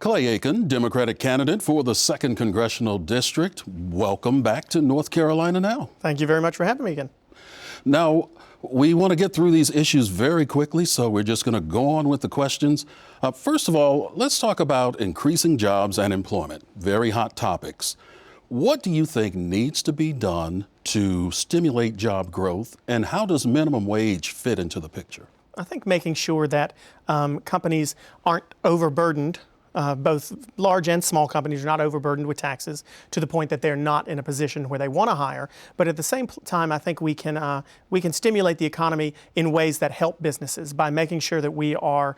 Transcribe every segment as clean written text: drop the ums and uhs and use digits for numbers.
Clay Aiken, Democratic candidate for the 2nd Congressional District. Welcome back to North Carolina Now. Thank you very much for having me again. Now, we want to get through these issues very quickly, so we're just going to go on with the questions. First of all, let's talk about increasing jobs and employment. Very hot topics. What do you think needs to be done to stimulate job growth, and how does minimum wage fit into the picture? I think making sure that companies aren't overburdened. Both large and small companies are not overburdened with taxes to the point that they're not in a position where they want to hire. But at the same time, I think we can stimulate the economy in ways that help businesses by making sure that we are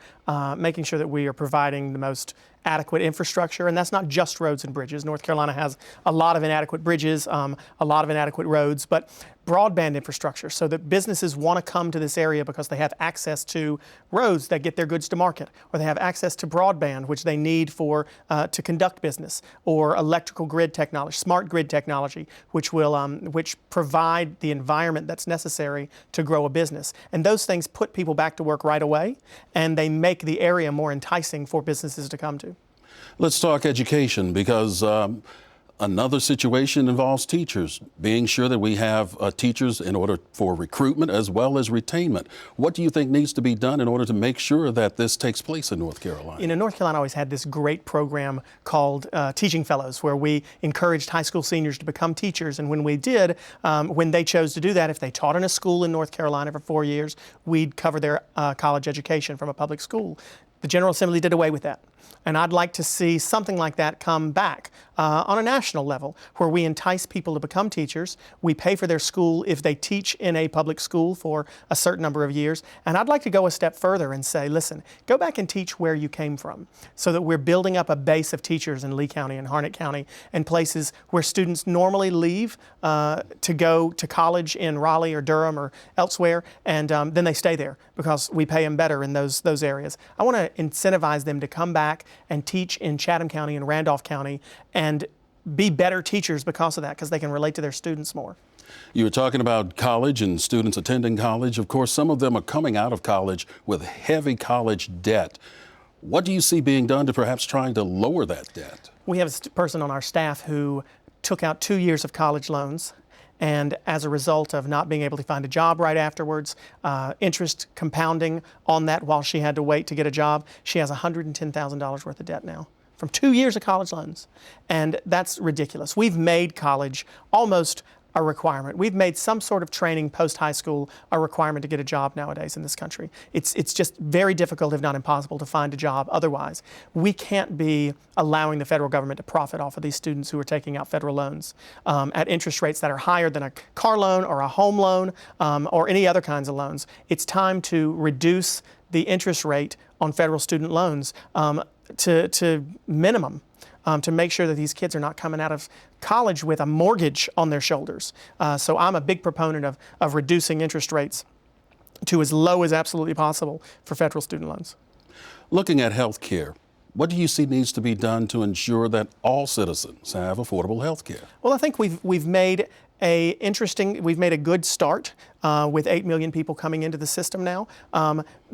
providing the most adequate infrastructure, and that's not just roads and bridges. North Carolina has a lot of inadequate bridges, a lot of inadequate roads, but broadband infrastructure so that businesses want to come to this area because they have access to roads that get their goods to market, or they have access to broadband, which they need for to conduct business, or electrical grid technology, smart grid technology, which provide the environment that's necessary to grow a business. And those things put people back to work right away, and they make the area more enticing for businesses to come to. Let's talk education, because another situation involves teachers, being sure that we have teachers in order for recruitment as well as retainment. What do you think needs to be done in order to make sure that this takes place in North Carolina? You know, North Carolina always had this great program called Teaching Fellows, where we encouraged high school seniors to become teachers. And when we did, when they chose to do that, if they taught in a school in North Carolina for 4 years, we'd cover their college education from a public school. The General Assembly did away with that. And I'd like to see something like that come back on a national level, where we entice people to become teachers. We pay for their school if they teach in a public school for a certain number of years. And I'd like to go a step further and say, listen, go back and teach where you came from, so that we're building up a base of teachers in Lee County and Harnett County and places where students normally leave to go to college in Raleigh or Durham or elsewhere, and then they stay there because we pay them better in those areas. I want to incentivize them to come back and teach in Chatham County and Randolph County and be better teachers because of that, because they can relate to their students more. You were talking about college and students attending college. Of course, some of them are coming out of college with heavy college debt. What do you see being done to perhaps trying to lower that debt? We have a person on our staff who took out 2 years of college loans, and as a result of not being able to find a job right afterwards, interest compounding on that while she had to wait to get a job, she has $110,000 worth of debt now from 2 years of college loans. And that's ridiculous. We've made college almost a requirement. We've made some sort of training post-high school a requirement to get a job nowadays in this country. It's just very difficult, if not impossible, to find a job otherwise. We can't be allowing the federal government to profit off of these students who are taking out federal loans at interest rates that are higher than a car loan or a home loan or any other kinds of loans. It's time to reduce the interest rate on federal student loans to minimum. To make sure that these kids are not coming out of college with a mortgage on their shoulders. So I'm a big proponent of reducing interest rates to as low as absolutely possible for federal student loans. Looking at health care, what do you see needs to be done to ensure that all citizens have affordable health care? Well, I think we've made a good start with 8 million people coming into the system now.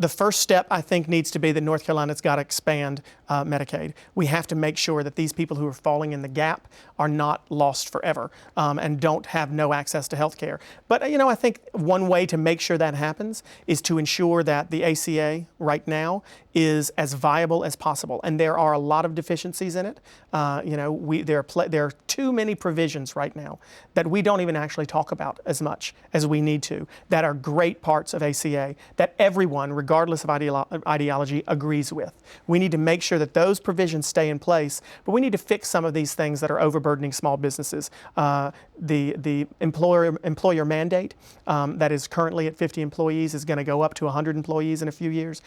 The first step, I think, needs to be that North Carolina's got to expand Medicaid. We have to make sure that these people who are falling in the gap are not lost forever and don't have no access to health care. But, you know, I think one way to make sure that happens is to ensure that the ACA right now is as viable as possible. And there are a lot of deficiencies in it. There are too many provisions right now that we don't even actually talk about as much as we need to, that are great parts of ACA that everyone, regardless of ideology, agrees with. We need to make sure that those provisions stay in place, but we need to fix some of these things that are overburdening small businesses. The employer mandate that is currently at 50 employees is going to go up to 100 employees in a few years.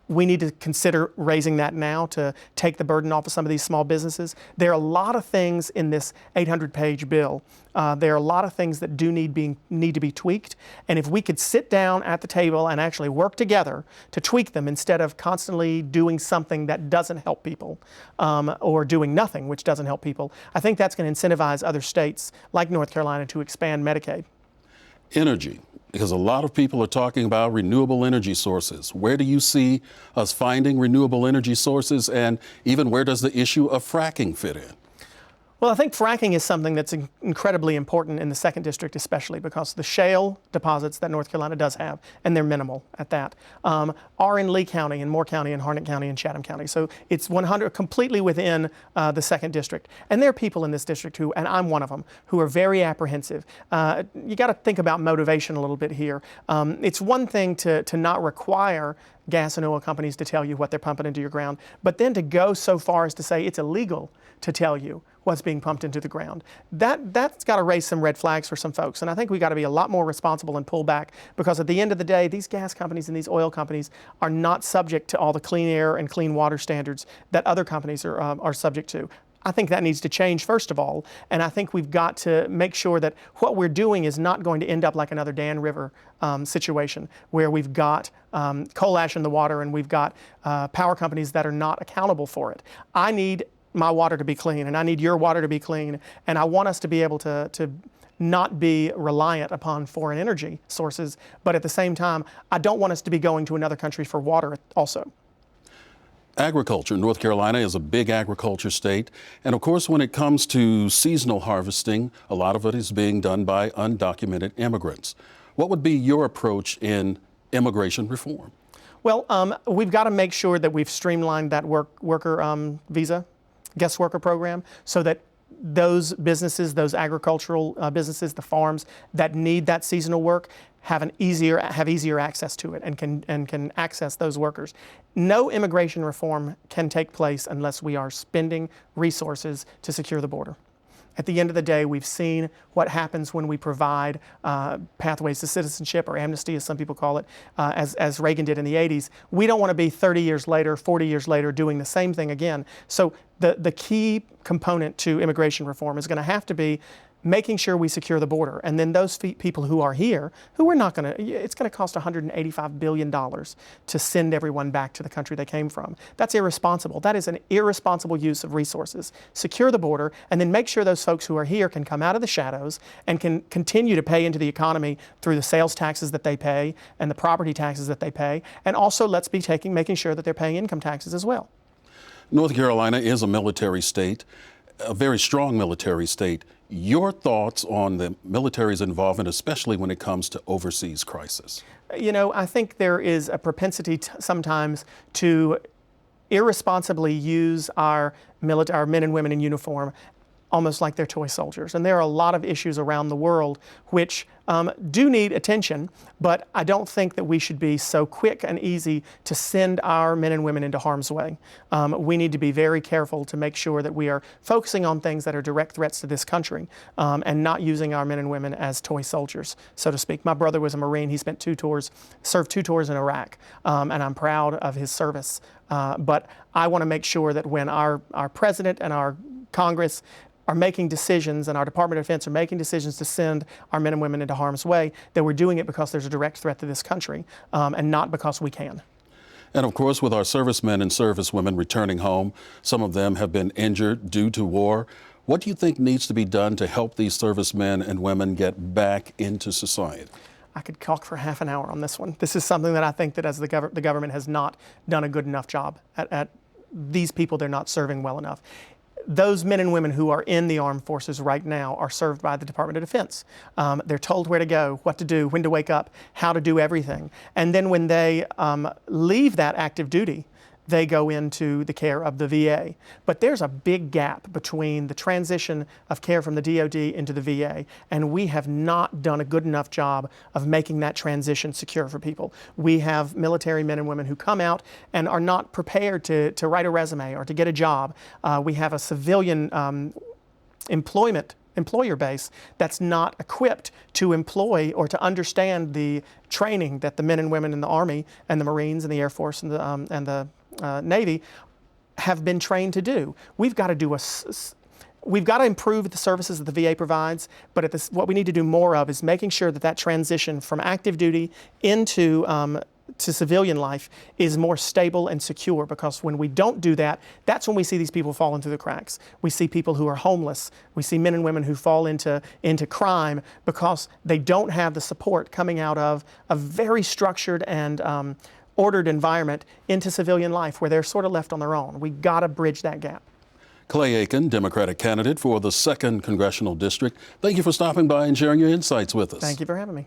We need to consider raising that now to take the burden off of some of these small businesses. There are a lot of things in this 800-page bill. There are a lot of things that do need to be tweaked. And if we could sit down at the table and actually work together to tweak them instead of constantly doing something that doesn't help people or doing nothing which doesn't help people, I think that's going to incentivize other states like North Carolina to expand Medicaid. Energy, because a lot of people are talking about renewable energy sources. Where do you see us finding renewable energy sources, and even where does the issue of fracking fit in? Well, I think fracking is something that's incredibly important in the 2nd District, especially because the shale deposits that North Carolina does have, and they're minimal at that, are in Lee County and Moore County and Harnett County and Chatham County. So it's completely within the 2nd District. And there are people in this district who, and I'm one of them, who are very apprehensive. You got to think about motivation a little bit here. It's one thing to not require gas and oil companies to tell you what they're pumping into your ground, but then to go so far as to say it's illegal to tell you what's being pumped into the ground. That's got to raise some red flags for some folks. And I think we got to be a lot more responsible and pull back, because at the end of the day, these gas companies and these oil companies are not subject to all the clean air and clean water standards that other companies are subject to. I think that needs to change, first of all, and I think we've got to make sure that what we're doing is not going to end up like another Dan River situation, where we've got coal ash in the water and we've got power companies that are not accountable for it. I need my water to be clean, and I need your water to be clean, and I want us to be able to not be reliant upon foreign energy sources, but at the same time, I don't want us to be going to another country for water also. Agriculture. North Carolina is a big agriculture state. And of course, when it comes to seasonal harvesting, a lot of it is being done by undocumented immigrants. What would be your approach in immigration reform? Well, we've got to make sure that we've streamlined that worker visa, guest worker program, so that those businesses, those agricultural businesses, the farms that need that seasonal work have easier access to it and can access those workers. No immigration reform can take place unless we are spending resources to secure the border. At the end of the day, we've seen what happens when we provide pathways to citizenship, or amnesty as some people call it, as Reagan did in the 80s. We don't want to be 30 years later, 40 years later doing the same thing again. So the key component to immigration reform is going to have to be making sure we secure the border. And then those people who are here, who we're not going to, it's going to cost $185 billion to send everyone back to the country they came from. That's irresponsible. That is an irresponsible use of resources. Secure the border, and then make sure those folks who are here can come out of the shadows and can continue to pay into the economy through the sales taxes that they pay and the property taxes that they pay. And also let's be making sure that they're paying income taxes as well. North Carolina is a military state, a very strong military state. Your thoughts on the military's involvement, especially when it comes to overseas crisis? You know, I think there is a propensity sometimes to irresponsibly use our men and women in uniform almost like they're toy soldiers. And there are a lot of issues around the world which do need attention, but I don't think that we should be so quick and easy to send our men and women into harm's way. We need to be very careful to make sure that we are focusing on things that are direct threats to this country and not using our men and women as toy soldiers, so to speak. My brother was a Marine. He served 2 tours in Iraq, and I'm proud of his service. But I want to make sure that when our president and our Congress are making decisions, and our Department of Defense are making decisions to send our men and women into harm's way, that we're doing it because there's a direct threat to this country and not because we can. And of course, with our servicemen and servicewomen returning home, some of them have been injured due to war. What do you think needs to be done to help these servicemen and women get back into society? I could talk for half an hour on this one. This is something that I think that as the government has not done a good enough job at these people they're not serving well enough. Those men and women who are in the armed forces right now are served by the Department of Defense. They're told where to go, what to do, when to wake up, how to do everything. And then when they leave that active duty, they go into the care of the VA. But there's a big gap between the transition of care from the DOD into the VA, and we have not done a good enough job of making that transition secure for people. We have military men and women who come out and are not prepared to write a resume or to get a job. We have a civilian employer base that's not equipped to employ or to understand the training that the men and women in the Army and the Marines and the Air Force and the Navy have been trained to do. We've got to improve the services that the VA provides, but what we need to do more of is making sure that that transition from active duty into to civilian life is more stable and secure, because when we don't do that, that's when we see these people falling through the cracks. We see people who are homeless. We see men and women who fall into crime because they don't have the support coming out of a very structured and ordered environment into civilian life where they're sort of left on their own. We got to bridge that gap. Clay Aiken, Democratic candidate for the 2nd Congressional District. Thank you for stopping by and sharing your insights with us. Thank you for having me.